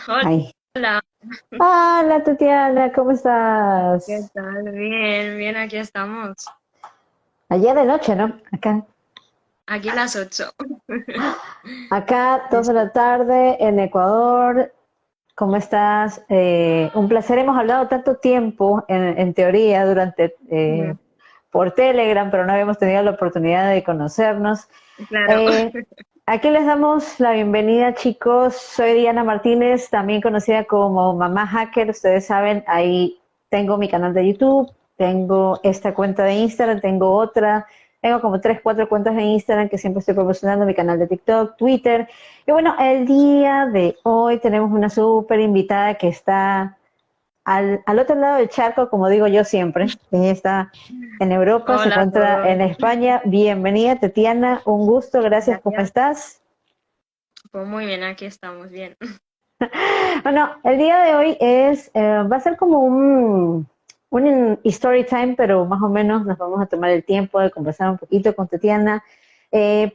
Ay. Hola, Hola, Tatiana, ¿cómo ¿qué estás? tal? Bien, bien, aquí estamos. Ayer de noche, ¿no? Aquí las 8. Acá, Sí, 2 de sí. la tarde en Ecuador. ¿Cómo estás? Un placer. Hemos hablado tanto tiempo, en teoría, Mm, por Telegram, pero no habíamos tenido la oportunidad de conocernos. claro. Eh, Aquí les damos la bienvenida, chicos. Soy Diana Martínez, también conocida como Mamá Hacker. Ustedes saben, ahí tengo mi canal de YouTube, tengo esta cuenta de Instagram, tengo otra, tengo como 3, 4 cuentas de Instagram que siempre estoy promocionando, mi canal de TikTok, Twitter. Y bueno, el día de hoy tenemos una súper invitada que está al otro lado del charco, como digo yo siempre. Ella está en Europa, se Hola a encuentra todos. en España. Bienvenida, Tatiana. Un gusto, gracias. ¿Cómo Gracias. estás? Pues muy bien, aquí estamos, bien. Bueno, el día de hoy va a ser como un story time, pero más o menos nos vamos a tomar el tiempo de conversar un poquito con Tatiana,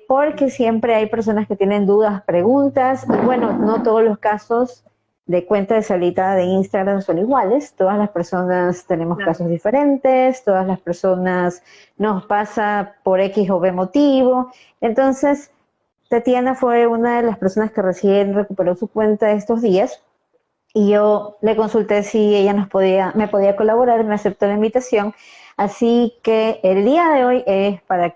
porque siempre hay personas que tienen dudas, preguntas, y bueno, no todos los casos de cuenta de salida de Instagram son iguales, todas las personas tenemos Claro. casos diferentes, todas las personas nos pasa por X o B motivo, entonces Tatiana fue una de las personas que recién recuperó su cuenta estos días y yo le consulté si ella me podía colaborar, me aceptó la invitación. Así que el día de hoy es para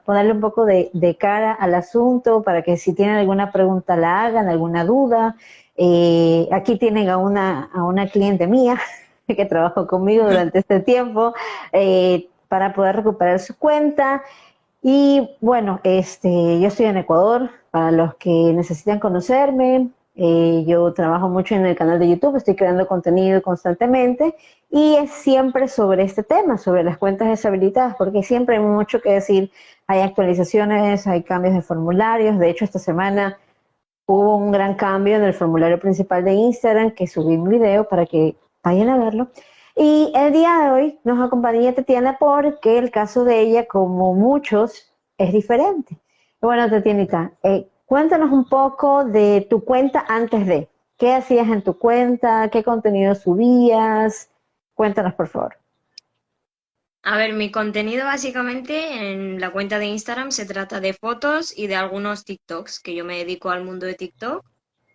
ponerle un poco de cara al asunto, para que si tienen alguna pregunta la hagan, alguna duda. Aquí tienen a una cliente mía que trabajó conmigo durante este tiempo para poder recuperar su cuenta. Y bueno, yo estoy en Ecuador, para los que necesitan conocerme. Yo trabajo mucho en el canal de YouTube, estoy creando contenido constantemente y es siempre sobre este tema, sobre las cuentas deshabilitadas, porque siempre hay mucho que decir. Hay actualizaciones, hay cambios de formularios. De hecho, esta semana hubo un gran cambio en el formulario principal de Instagram que subí un video para que vayan a verlo. Y el día de hoy nos acompaña Tatiana porque el caso de ella, como muchos, es diferente. Bueno, Tatianita, cuéntanos un poco de tu cuenta antes de. ¿Qué hacías en tu cuenta? ¿Qué contenido subías? Cuéntanos, por favor. A ver, mi contenido básicamente en la cuenta de Instagram se trata de fotos y de algunos TikToks, que yo me dedico al mundo de TikTok.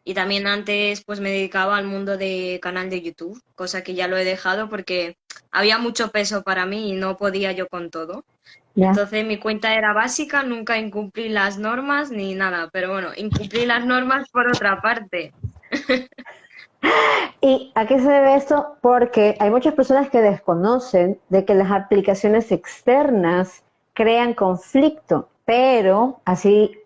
Y también antes pues me dedicaba al mundo de canal de YouTube, cosa que ya lo he dejado porque había mucho peso para mí y no podía yo con todo. ¿Ya? Entonces mi cuenta era básica, nunca incumplí las normas ni nada, pero bueno, incumplí las normas por otra parte. ¿Y a qué se debe esto? Porque hay muchas personas que desconocen de que las aplicaciones externas crean conflicto, pero así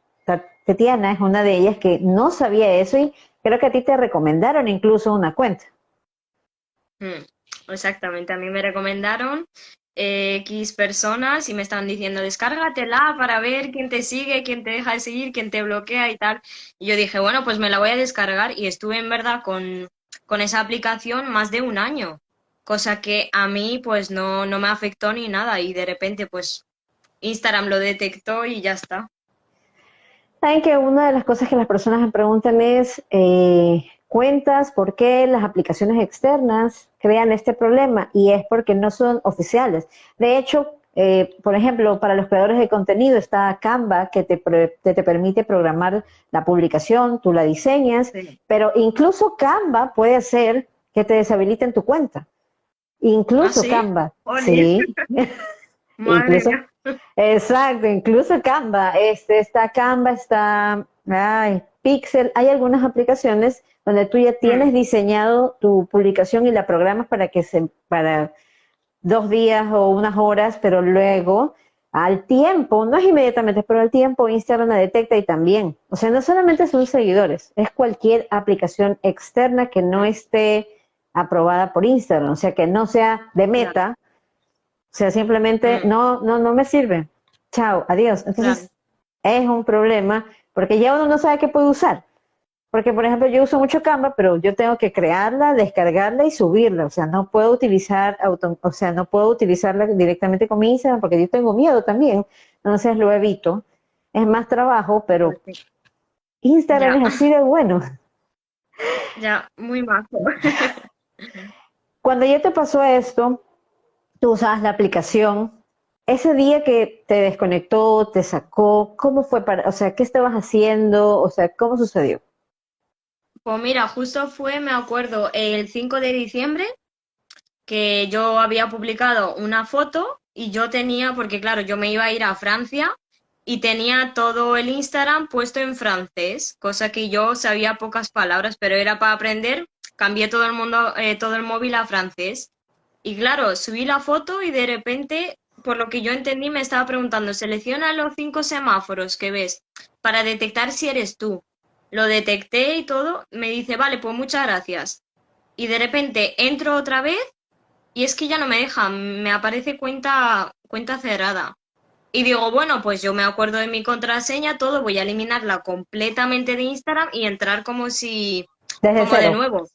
Tatiana es una de ellas que no sabía eso y creo que a ti te recomendaron incluso una cuenta. Mm, exactamente, a mí me recomendaron X personas y me estaban diciendo, descárgatela para ver quién te sigue, quién te deja de seguir, quién te bloquea y tal. Y yo dije, bueno, pues me la voy a descargar y estuve en verdad con esa aplicación más de un año, cosa que a mí pues no me afectó ni nada y de repente pues Instagram lo detectó y ya está. Saben que una de las cosas que las personas me preguntan es cuentas, ¿por qué las aplicaciones externas crean este problema? Y es porque no son oficiales. De hecho, por ejemplo, para los creadores de contenido está Canva que te permite programar la publicación, tú la diseñas, Sí. pero incluso Canva puede hacer que te deshabiliten tu cuenta. ¿Ah, Incluso sí? Canva, Oli, sí. madre Incluso, mía. exacto, incluso Canva, está Canva, Pixel, hay algunas aplicaciones donde tú ya Mm, tienes diseñado tu publicación y la programas para 2 días o unas horas, pero luego al tiempo, no es inmediatamente, pero al tiempo Instagram la detecta y también, o sea, no solamente son seguidores, es cualquier aplicación externa que no mm, esté aprobada por Instagram, o sea, que no sea de claro, Meta, o sea, simplemente mm, no me sirve. Chao, adiós. claro. Entonces, es un problema porque ya uno no sabe qué puede usar. Porque, por ejemplo, yo uso mucho Canva, pero yo tengo que crearla, descargarla y subirla. O sea, o sea, no puedo utilizarla directamente con mi Instagram porque yo tengo miedo también. Entonces lo evito. Es más trabajo, pero Pues sí, Instagram ya. es así de bueno. Ya, muy majo. Cuando ya te pasó esto, tú usabas la aplicación. Ese día que te desconectó, te sacó, ¿cómo fue para, o sea, qué estabas haciendo? O sea, ¿cómo sucedió? Pues mira, justo fue, me acuerdo, el 5 de diciembre que yo había publicado una foto y yo tenía, porque claro, yo me iba a ir a Francia y tenía todo el Instagram puesto en francés, cosa que yo sabía pocas palabras, pero era para aprender. Cambié todo el mundo, todo el móvil a francés. Y claro, subí la foto y de repente, por lo que yo entendí, me estaba preguntando, selecciona los 5 semáforos que ves para detectar si eres tú. Lo detecté y todo, me dice, vale, pues muchas gracias. Y de repente entro otra vez y es que ya no me deja, me aparece cuenta cerrada. Y digo, bueno, pues yo me acuerdo de mi contraseña, todo, voy a eliminarla completamente de Instagram y entrar Desde como de cero. nuevo.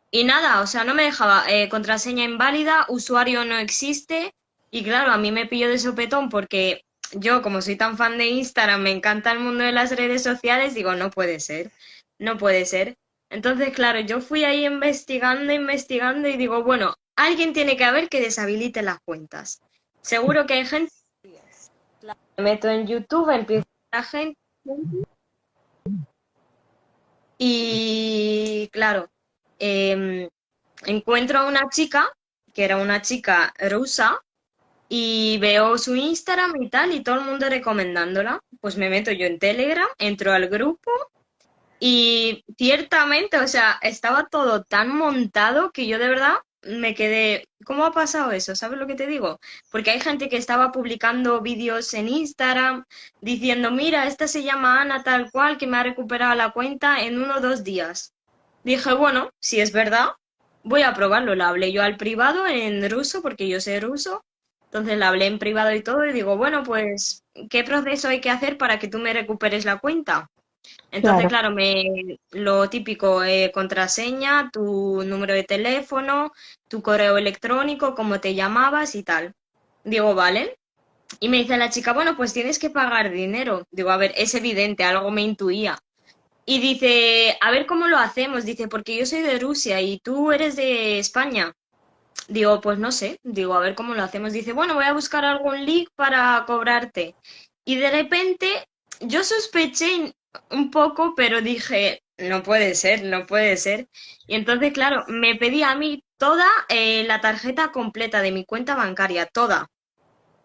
Y nada, o sea, no me dejaba, contraseña inválida, usuario no existe. Y claro, a mí me pilló de sopetón porque yo, como soy tan fan de Instagram, me encanta el mundo de las redes sociales, digo, no puede ser, no puede ser. Entonces, claro, yo fui ahí investigando, investigando y digo, bueno, alguien tiene que haber que deshabilite las cuentas. Seguro que hay gente. Me meto en YouTube, empiezo a la gente y claro, em, encuentro a una chica, que era una chica rusa, y veo su Instagram y tal, y todo el mundo recomendándola. Pues me meto yo en Telegram, entro al grupo y ciertamente, o sea, estaba todo tan montado que yo de verdad me quedé, ¿cómo ha pasado eso? ¿Sabes lo que te digo? Porque hay gente que estaba publicando vídeos en Instagram diciendo, mira, esta se llama Ana tal cual, que me ha recuperado la cuenta en 1 o 2 días. Dije, bueno, si es verdad, voy a probarlo. La hablé yo al privado en ruso, porque yo sé ruso. Entonces la hablé en privado y todo, y digo, bueno, pues, ¿qué proceso hay que hacer para que tú me recuperes la cuenta? Entonces, Claro. claro, lo típico, contraseña, tu número de teléfono, tu correo electrónico, cómo te llamabas y tal. Digo, vale. Y me dice la chica, bueno, pues tienes que pagar dinero. Digo, a ver, es evidente, algo me intuía. Y dice, a ver cómo lo hacemos. Dice, porque yo soy de Rusia y tú eres de España. Digo, pues no sé. Digo, a ver cómo lo hacemos. Dice, bueno, voy a buscar algún link para cobrarte. Y de repente yo sospeché un poco, pero dije, no puede ser, no puede ser. Y entonces, claro, me pedí a mí toda la tarjeta completa de mi cuenta bancaria, toda.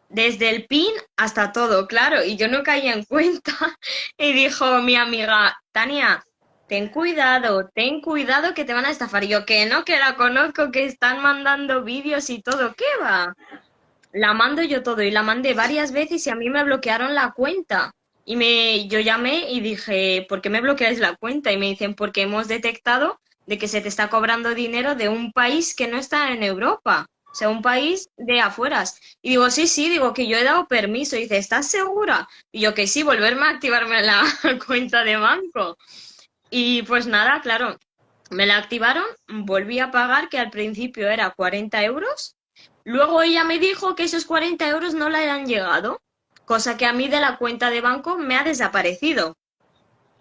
Desde el PIN hasta todo, claro, y yo no caía en cuenta. Y dijo mi amiga, Tania, ten cuidado que te van a estafar. Y yo, que no, que la conozco, que están mandando vídeos y todo, ¿qué va? La mando yo todo y la mandé varias veces y a mí me bloquearon la cuenta. Yo llamé y dije, ¿por qué me bloqueáis la cuenta? Y me dicen, porque hemos detectado de que se te está cobrando dinero de un país que no está en Europa, o sea, un país de afueras. Y digo, sí, sí, digo que yo he dado permiso. Y dice, ¿estás segura? Y yo que sí, volverme a activarme la cuenta de banco. Y pues nada, claro, me la activaron, volví a pagar, que al principio era 40 euros. Luego ella me dijo que esos 40 euros no le habían llegado, cosa que a mí de la cuenta de banco me ha desaparecido.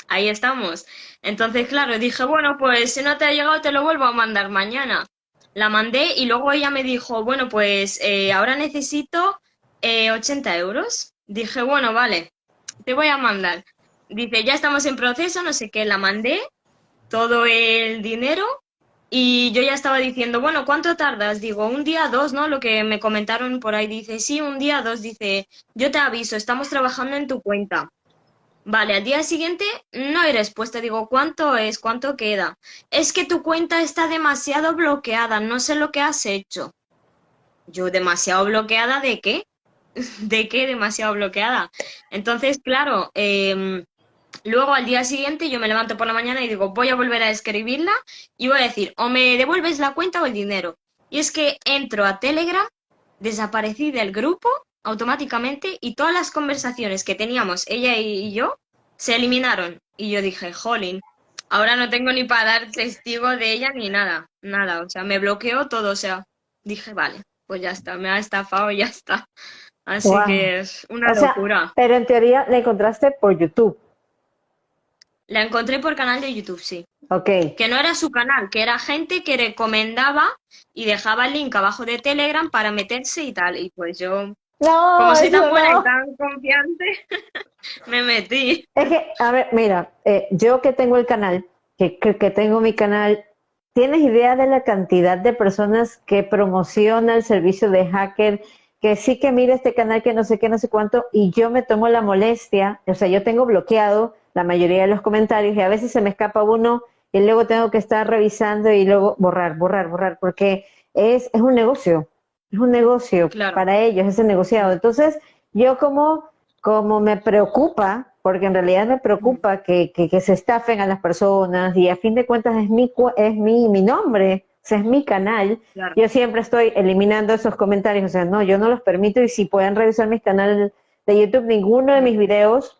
Ahí estamos. Entonces, claro, dije, bueno, pues si no te ha llegado te lo vuelvo a mandar mañana. La mandé y luego ella me dijo, bueno, pues ahora necesito 80 euros. Dije, bueno, vale, te voy a mandar. Dice, ya estamos en proceso, no sé qué, la mandé todo el dinero y yo ya estaba diciendo, bueno, ¿cuánto tardas? Digo, un día, dos, ¿no? Lo que me comentaron por ahí dice, sí, un día, dos, dice, yo te aviso, estamos trabajando en tu cuenta. Vale, al día siguiente no hay respuesta. Digo, ¿cuánto es? ¿Cuánto queda? Es que tu cuenta está demasiado bloqueada, no sé lo que has hecho. Yo, ¿demasiado bloqueada de qué? ¿De qué demasiado bloqueada? Entonces, claro, luego al día siguiente yo me levanto por la mañana y digo, voy a volver a escribirla y voy a decir, o me devuelves la cuenta o el dinero. Y es que entro a Telegram, desaparecí del grupo automáticamente y todas las conversaciones que teníamos ella y yo se eliminaron. Y yo dije, jolín, ahora no tengo ni para dar testigo de ella ni nada, nada. O sea, me bloqueó todo. O sea, dije, vale, pues ya está, me ha estafado y ya está. Así Wow. que es una O sea, locura. pero en teoría la encontraste por YouTube. La encontré por canal de YouTube, sí. Ok. Que no era su canal, que era gente que recomendaba y dejaba el link abajo de Telegram para meterse y tal. Y pues yo, como No, soy tan eso buena y no. tan confiante, me metí. Es que, a ver, mira, yo que tengo el canal, que tengo mi canal, ¿tienes idea de la cantidad de personas que promociona el servicio de hacker? Que sí que mira este canal, que no sé qué, no sé cuánto, y yo me tomo la molestia, o sea, yo tengo bloqueado la mayoría de los comentarios y a veces se me escapa uno y luego tengo que estar revisando y luego borrar, borrar, borrar, porque es un negocio Claro. para ellos, es el negociado. Entonces, yo como me preocupa, porque en realidad me Mm, preocupa que se estafen a las personas y a fin de cuentas es mi nombre, o sea, es mi canal. claro. Yo siempre estoy eliminando esos comentarios, o sea, no, yo no los permito y si pueden revisar mis canales de YouTube, ninguno de Mm, mis videos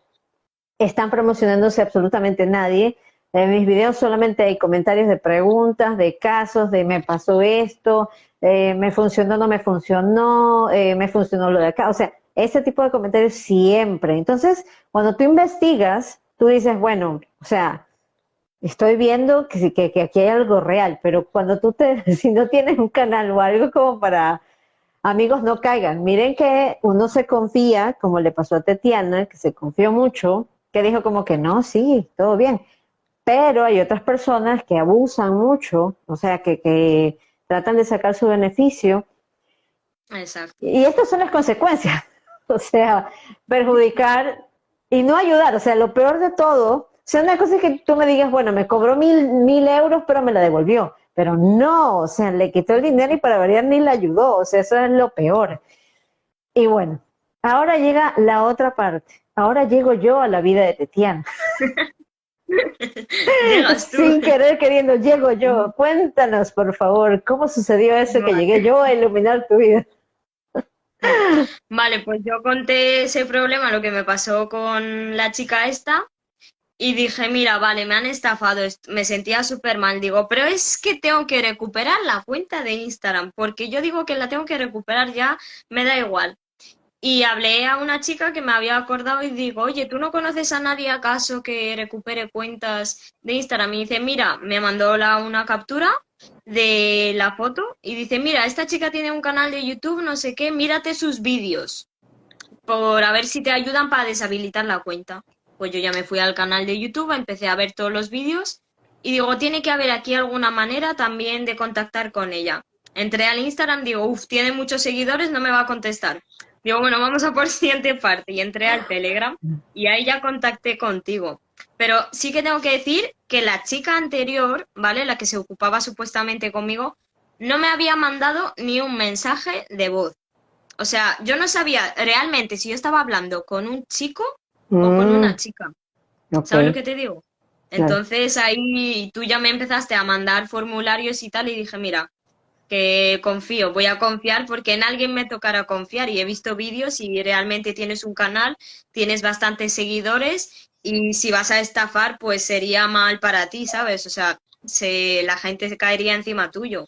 están promocionándose absolutamente nadie. En mis videos solamente hay comentarios de preguntas, de casos, de me pasó esto, me funcionó, no me funcionó lo de acá. O sea, ese tipo de comentarios siempre. Entonces, cuando tú investigas, tú dices, bueno, o sea, estoy viendo que aquí hay algo real, pero cuando si no tienes un canal o algo como para amigos, no caigan. Miren que uno se confía, como le pasó a Tetiana, que se confió mucho, que dijo como que no, sí, todo bien. Pero hay otras personas que abusan mucho, o sea, que tratan de sacar su beneficio. exacto. Y estas son las consecuencias. O sea, perjudicar y no ayudar. O sea, lo peor de todo, o sea, una cosa es que tú me digas, bueno, me cobró 1.000 euros, pero me la devolvió. Pero no, o sea, le quitó el dinero y para variar ni la ayudó. O sea, eso es lo peor. Y bueno, ahora llega la otra parte. Ahora llego yo a la vida de Tetiana. Llegas tú. Sin querer queriendo, llego yo. Cuéntanos, por favor, ¿cómo sucedió eso que llegué Vale. yo a iluminar tu vida? Mm. Vale, pues yo conté ese problema, lo que me pasó con la chica esta, y dije, mira, vale, me han estafado, me sentía súper mal. Digo, pero es que tengo que recuperar la cuenta de Instagram, porque yo digo que la tengo que recuperar ya, me da igual. Y hablé a una chica que me había acordado y digo, oye, ¿tú no conoces a nadie acaso que recupere cuentas de Instagram? Y dice, mira, me mandó una captura de la foto y dice, mira, esta chica tiene un canal de YouTube, no sé qué, mírate sus vídeos por a ver si te ayudan para deshabilitar la cuenta. Pues yo ya me fui al canal de YouTube, empecé a ver todos los vídeos y digo, tiene que haber aquí alguna manera también de contactar con ella. Entré al Instagram, digo, uff, tiene muchos seguidores, no me va a contestar. Digo, bueno, vamos a por siguiente parte y entré al Telegram y ahí ya contacté contigo. Pero sí que tengo que decir que la chica anterior, ¿vale? La que se ocupaba supuestamente conmigo, no me había mandado ni un mensaje de voz. O sea, yo no sabía realmente si yo estaba hablando con un chico o con Mm, una chica. ok, ¿Sabes lo que te digo? claro. Entonces ahí tú ya me empezaste a mandar formularios y tal y dije, mira, que confío, voy a confiar porque en alguien me tocará confiar y he visto vídeos y realmente tienes un canal, tienes bastantes seguidores y si vas a estafar pues sería mal para ti, ¿sabes? O sea, la gente se caería encima tuyo.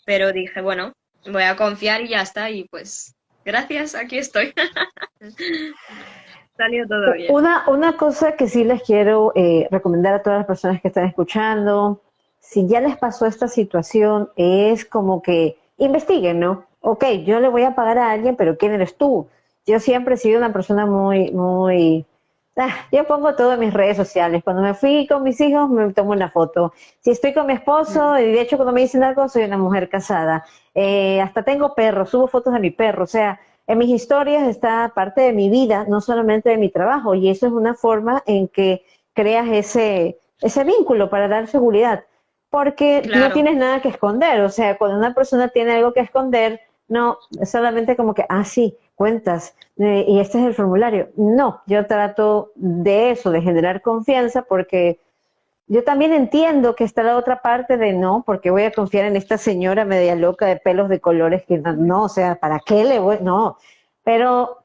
Pero dije, bueno, voy a confiar y ya está y pues gracias, aquí estoy. Salió todo bien. Una cosa que sí les quiero recomendar a todas las personas que están escuchando, si ya les pasó esta situación, es como que investiguen, ¿no? Ok, yo le voy a pagar a alguien, pero ¿quién eres tú? Yo siempre he sido una persona yo pongo todo en mis redes sociales. Cuando me fui con mis hijos, me tomo una foto. Si estoy con mi Mm, esposo, y de hecho cuando me dicen algo, soy una mujer casada. Hasta tengo perros, subo fotos de mi perro, o sea, en mis historias está parte de mi vida, no solamente de mi trabajo, y eso es una forma en que creas ese vínculo para dar seguridad, porque no claro, tienes nada que esconder, o sea, cuando una persona tiene algo que esconder, no, es solamente como que, sí, cuentas, y este es el formulario. No, yo trato de eso, de generar confianza, porque yo también entiendo que está la otra parte de no, porque voy a confiar en esta señora media loca de pelos de colores que no, o sea, ¿para qué le voy? No, pero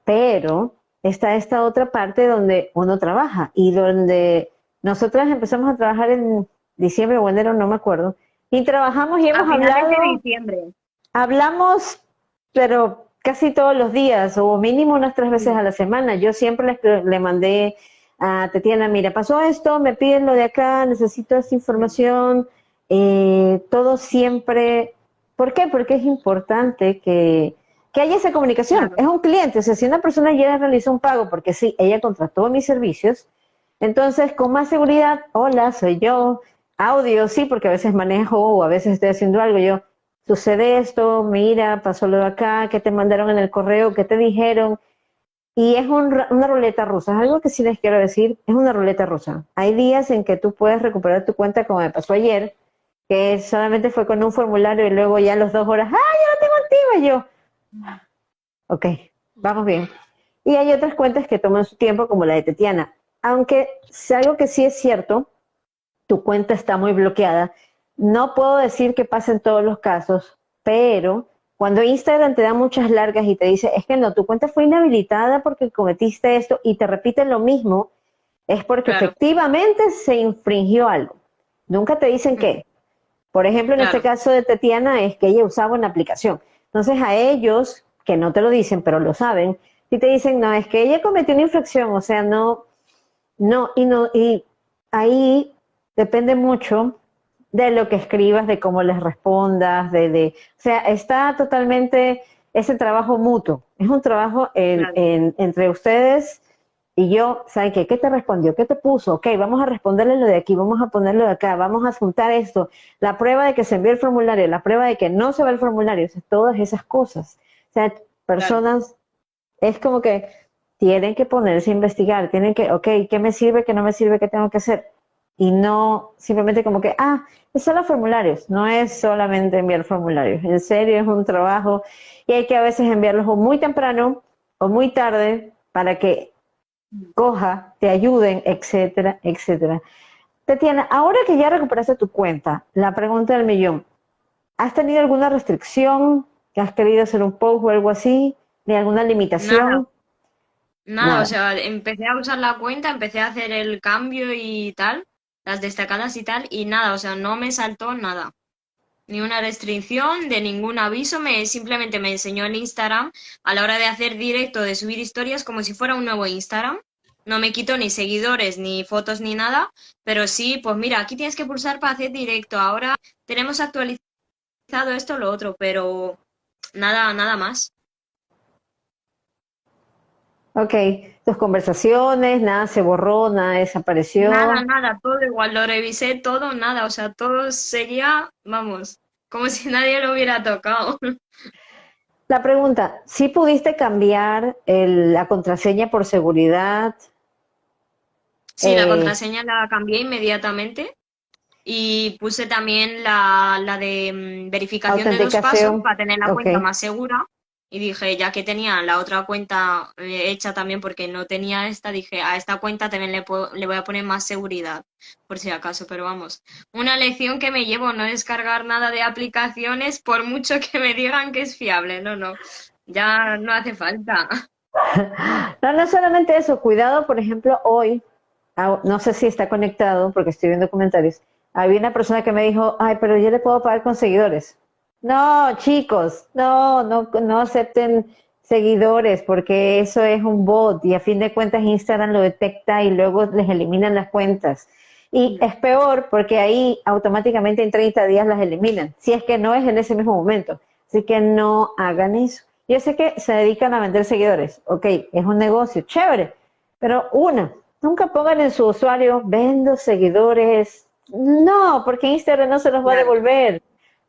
está esta otra parte donde uno trabaja y donde nosotras empezamos a trabajar en diciembre o enero, no me acuerdo, y trabajamos y a hemos finales de hablado, diciembre. hablamos, pero casi todos los días o mínimo unas 3 veces Mm, a la semana. Yo siempre le mandé Tatiana, mira, pasó esto, me piden lo de acá, necesito esta información, todo siempre. ¿Por qué? Porque es importante que haya esa comunicación. Claro, Es un cliente, o sea, si una persona ya realizó un pago porque sí, ella contrató mis servicios, entonces con más seguridad, hola, soy yo, audio, sí, porque a veces manejo o a veces estoy haciendo algo, yo, sucede esto, mira, pasó lo de acá, qué te mandaron en el correo, qué te dijeron, y es una ruleta rusa, es algo que sí les quiero decir, es una ruleta rusa. Hay días en que tú puedes recuperar tu cuenta como me pasó ayer, que solamente fue con un formulario y luego ya a las 2 horas, ¡ah, ya lo tengo activa! Y yo, ok, vamos bien. Y hay otras cuentas que toman su tiempo, como la de Tetiana. Aunque si algo que sí es cierto, tu cuenta está muy bloqueada. No puedo decir que pasa en todos los casos, pero cuando Instagram te da muchas largas y te dice, es que no, tu cuenta fue inhabilitada porque cometiste esto y te repite lo mismo, es porque claro, efectivamente se infringió algo. Nunca te dicen qué. Por ejemplo, en este claro, caso de Tetiana es que ella usaba una aplicación. Entonces a ellos, que no te lo dicen, pero lo saben, si te dicen, no, es que ella cometió una infracción, o sea, no, y ahí depende mucho de lo que escribas, de cómo les respondas, o sea, está totalmente ese trabajo mutuo, es un trabajo claro. entre ustedes y yo. ¿Saben qué? ¿Qué te respondió? ¿Qué te puso? Ok, vamos a responderle lo de aquí, vamos a ponerlo de acá, vamos a juntar esto, la prueba de que se envió el formulario, la prueba de que no se va el formulario, o sea, todas esas cosas. O sea, Claro. personas, es como que tienen que ponerse a investigar, tienen que, ok, ¿qué me sirve, qué no me sirve, qué tengo que hacer? Y no simplemente como que, es solo formularios, no es solamente enviar formularios, en serio es un trabajo y hay que a veces enviarlos o muy temprano o muy tarde para que coja, te ayuden, etcétera, etcétera. Tatiana, ahora que ya recuperaste tu cuenta, la pregunta del millón, ¿has tenido alguna restricción? ¿Que has querido hacer un post o algo así? ¿Ni alguna Nada, limitación? nada, o Nada. sea, empecé a usar la cuenta, empecé a hacer el cambio y tal, las destacadas y tal, y nada, o sea, no me saltó nada. Ni una restricción de ningún aviso, simplemente me enseñó el Instagram a la hora de hacer directo, de subir historias como si fuera un nuevo Instagram. No me quitó ni seguidores, ni fotos, ni nada, pero sí, pues mira, aquí tienes que pulsar para hacer directo. Ahora tenemos actualizado esto, lo otro, pero nada, nada más. Ok, tus conversaciones, nada se borró, nada Nada, desapareció. nada, todo igual, lo revisé todo, nada, o sea, todo seguía, vamos, como si nadie lo hubiera tocado. La pregunta, ¿sí pudiste cambiar la contraseña por seguridad? Sí, la Eh, contraseña la cambié inmediatamente. Y puse también la de verificación de 2 pasos Autenticación, para tener la ok. cuenta más segura. Y dije, ya que tenía la otra cuenta hecha también porque no tenía esta, dije, a esta cuenta también le voy a poner más seguridad, por si acaso. Pero vamos, una lección que me llevo, no descargar nada de aplicaciones por mucho que me digan que es fiable. No, no, ya no hace falta. No, no solamente eso, cuidado, por ejemplo, hoy, no sé si está conectado porque estoy viendo comentarios, había una persona que me dijo, ay, pero yo le puedo pagar con seguidores. No, chicos, no acepten seguidores porque eso es un bot y a fin de cuentas Instagram lo detecta y luego les eliminan las cuentas. Y es peor porque ahí automáticamente en 30 días las eliminan, si es que no es en ese mismo momento. Así que no hagan eso. Yo sé que se dedican a vender seguidores, ok, es un negocio, chévere, pero nunca pongan en su usuario, vendo seguidores, no, porque Instagram no se los va a Claro. devolver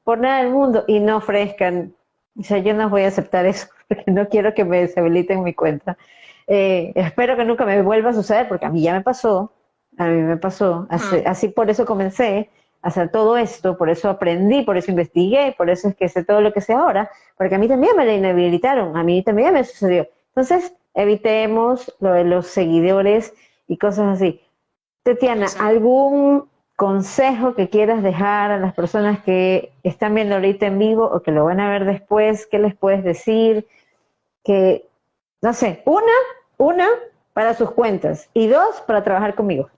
por nada del mundo y no ofrezcan, o sea, yo no voy a aceptar eso, porque no quiero que me deshabiliten mi cuenta. Espero que nunca me vuelva a suceder, porque a mí me pasó, Ah, así por eso comencé a hacer todo esto, por eso aprendí, por eso investigué, por eso es que sé todo lo que sé ahora, porque a mí también me la inhabilitaron, a mí también me sucedió. Entonces, evitemos lo de los seguidores y cosas así. Tetiana, exacto. ¿algún consejo que quieras dejar a las personas que están viendo ahorita en vivo o que lo van a ver después? ¿Qué les puedes decir? Que, no sé, una para sus cuentas y dos para trabajar conmigo.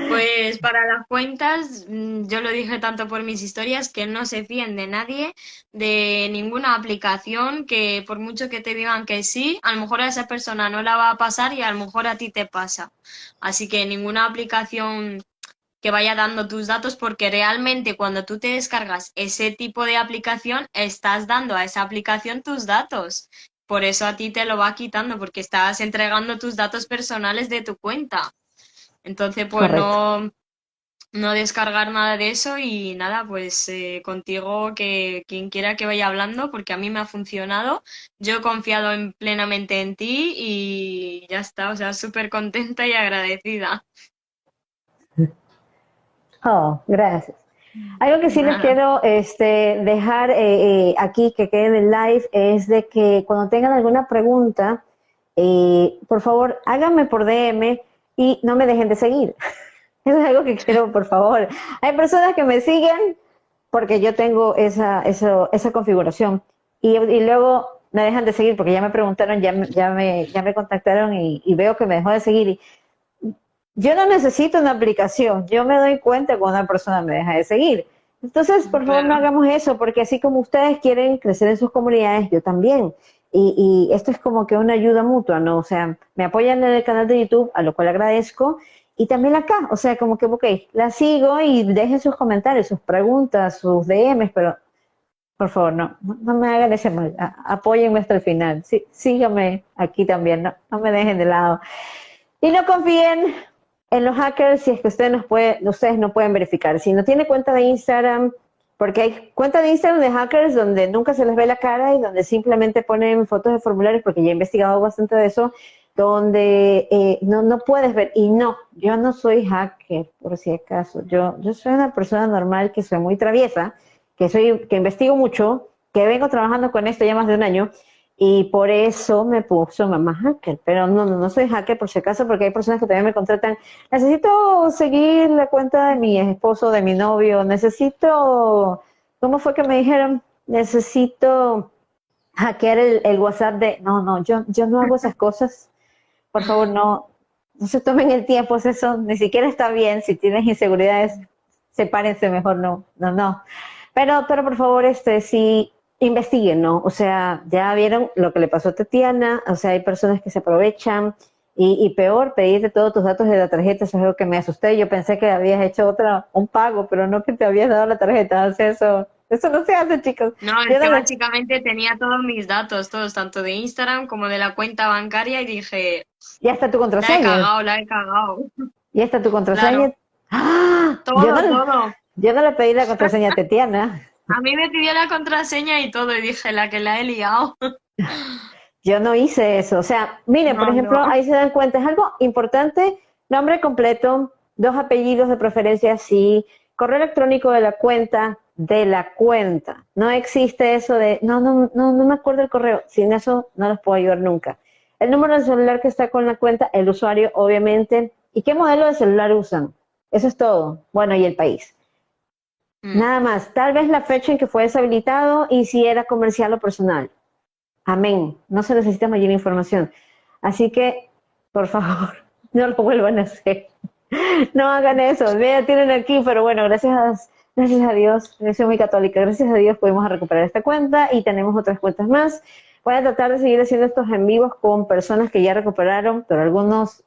Pues para las cuentas, yo lo dije tanto por mis historias, que no se fíen de nadie, de ninguna aplicación, que por mucho que te digan que sí, a lo mejor a esa persona no la va a pasar y a lo mejor a ti te pasa. Así que ninguna aplicación que vaya dando tus datos, porque realmente cuando tú te descargas ese tipo de aplicación, estás dando a esa aplicación tus datos. Por eso a ti te lo va quitando, porque estás entregando tus datos personales de tu cuenta. Entonces, pues Correcto. no descargar nada de eso y nada, pues contigo que quien quiera que vaya hablando, porque a mí me ha funcionado. Yo he confiado plenamente en ti y ya está, o sea, súper contenta y agradecida. Oh, gracias. Algo que sí les Nada. quiero dejar aquí que quede en el live es de que cuando tengan alguna pregunta, por favor, háganme por DM y no me dejen de seguir. Eso es algo que quiero, por favor. Hay personas que me siguen porque yo tengo esa configuración y luego me dejan de seguir porque ya me preguntaron, ya me contactaron y veo que me dejó de seguir. Yo no necesito una aplicación, yo me doy cuenta cuando una persona me deja de seguir. Entonces, por favor, no Claro. hagamos eso, porque así como ustedes quieren crecer en sus comunidades, yo también. Y esto es como que una ayuda mutua, ¿no? O sea, me apoyan en el canal de YouTube, a lo cual agradezco, y también acá, o sea, como que, ok, la sigo y dejen sus comentarios, sus preguntas, sus DMs, pero por favor, no me hagan ese mal, apóyenme hasta el final, sí, síganme aquí también, no me dejen de lado. Y no confíen en los hackers si es que ustedes no pueden verificar. Si no tiene cuenta de Instagram, porque hay cuenta de Instagram de hackers donde nunca se les ve la cara y donde simplemente ponen fotos de formularios, porque ya he investigado bastante de eso, donde no puedes ver. Y no, yo no soy hacker, por si acaso. Yo soy una persona normal que soy muy traviesa, que investigo mucho, que vengo trabajando con esto ya más de un año y por eso me puso mamá hacker, pero no soy hacker por si acaso, porque hay personas que también me contratan. Necesito seguir la cuenta de mi esposo, de mi novio, necesito, ¿cómo fue que me dijeron? Necesito hackear el WhatsApp de, yo no hago esas cosas, por favor, no se tomen el tiempo, eso ni siquiera está bien, si tienes inseguridades, sepárense mejor, no. Pero por favor, sí, investiguen, ¿no? O sea, ya vieron lo que le pasó a Tatiana, o sea, hay personas que se aprovechan y peor, pedirte todos tus datos de la tarjeta, eso es algo que me asusté, yo pensé que habías hecho un pago, pero no que te habías dado la tarjeta, o sea, eso no se hace, chicos. No, es Yo que no les, básicamente tenía todos mis datos, todos, tanto de Instagram como de la cuenta bancaria, y dije, ya está tu la he contraseña, cagado, la he cagado. ya está tu Claro, contraseña. ¡Ah! todo, todo. Yo no le pedí la contraseña a Tatiana. A mí me pidió la contraseña y todo, y dije, la que la he liado. Yo no hice eso. O sea, miren, por No, ejemplo, no. ahí se dan cuenta, es algo importante, nombre completo, dos apellidos de preferencia, sí, correo electrónico de la cuenta. No existe eso de, no me acuerdo el correo. Sin eso no los puedo ayudar nunca. El número de celular que está con la cuenta, el usuario, obviamente. ¿Y qué modelo de celular usan? Eso es todo. Bueno, y el país. Mm. Nada más. Tal vez la fecha en que fue deshabilitado y si era comercial o personal. Amén. No se necesita mayor información. Así que, por favor, no lo vuelvan a hacer. No hagan eso. Mira, tienen aquí, pero bueno, gracias a Dios, yo soy muy católica, gracias a Dios pudimos recuperar esta cuenta y tenemos otras cuentas más. Voy a tratar de seguir haciendo estos en vivos con personas que ya recuperaron, pero algunos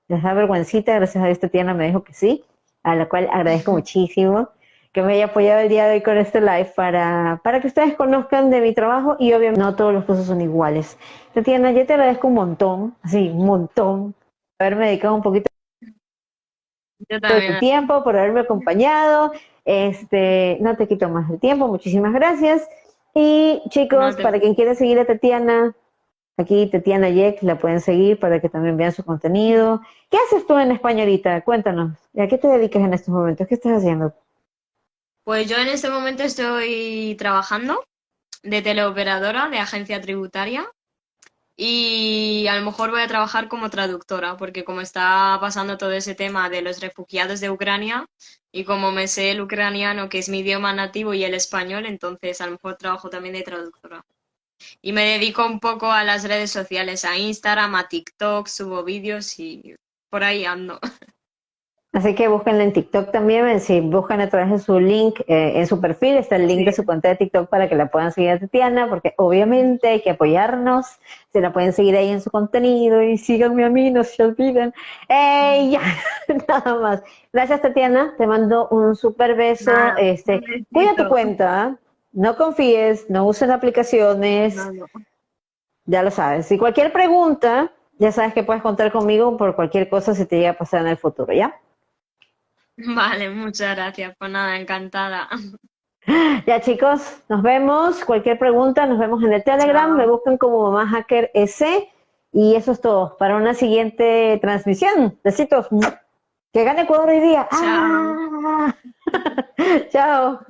les da vergüencita, gracias a Dios Tatiana me dijo que sí, a la cual agradezco muchísimo que me haya apoyado el día de hoy con este live para que ustedes conozcan de mi trabajo y obviamente no todos los casos son iguales. Tatiana, yo te agradezco un montón, así, un montón, por haberme dedicado un poquito Yo de tu también. tiempo, por haberme acompañado. No te quito más el tiempo, muchísimas gracias. Y No chicos, te para quien quiera seguir a Tatiana, aquí Tatiana Yek, la pueden seguir para que también vean su contenido. ¿Qué haces tú en España ahorita? Cuéntanos. ¿A qué te dedicas en estos momentos? ¿Qué estás haciendo? Pues yo en este momento estoy trabajando de teleoperadora de agencia tributaria y a lo mejor voy a trabajar como traductora porque como está pasando todo ese tema de los refugiados de Ucrania y como me sé el ucraniano que es mi idioma nativo y el español, entonces a lo mejor trabajo también de traductora. Y me dedico un poco a las redes sociales, a Instagram, a TikTok, subo vídeos y por ahí ando. Así que búsquenla en TikTok también, si buscan a través de su link, en su perfil está el link de Sí. su cuenta de TikTok para que la puedan seguir a Tatiana, porque obviamente hay que apoyarnos, se la pueden seguir ahí en su contenido y síganme a mí, no se olviden. Ya, nada más. Gracias Tatiana, te mando un súper beso, Nada, un cuida tu besito. cuenta, ¿ah? No confíes, no usen aplicaciones, No, no. ya lo sabes. Si cualquier pregunta, ya sabes que puedes contar conmigo por cualquier cosa si te llega a pasar en el futuro, ¿ya? Vale, muchas gracias. Pues nada, encantada. Ya chicos, nos vemos. Cualquier pregunta, nos vemos en el Telegram. Me Chao. buscan como Mamá Hacker S. Y eso es todo. Para una siguiente transmisión. Besitos. Que gane Ecuador hoy día. Chao. ¡Ah! Chao.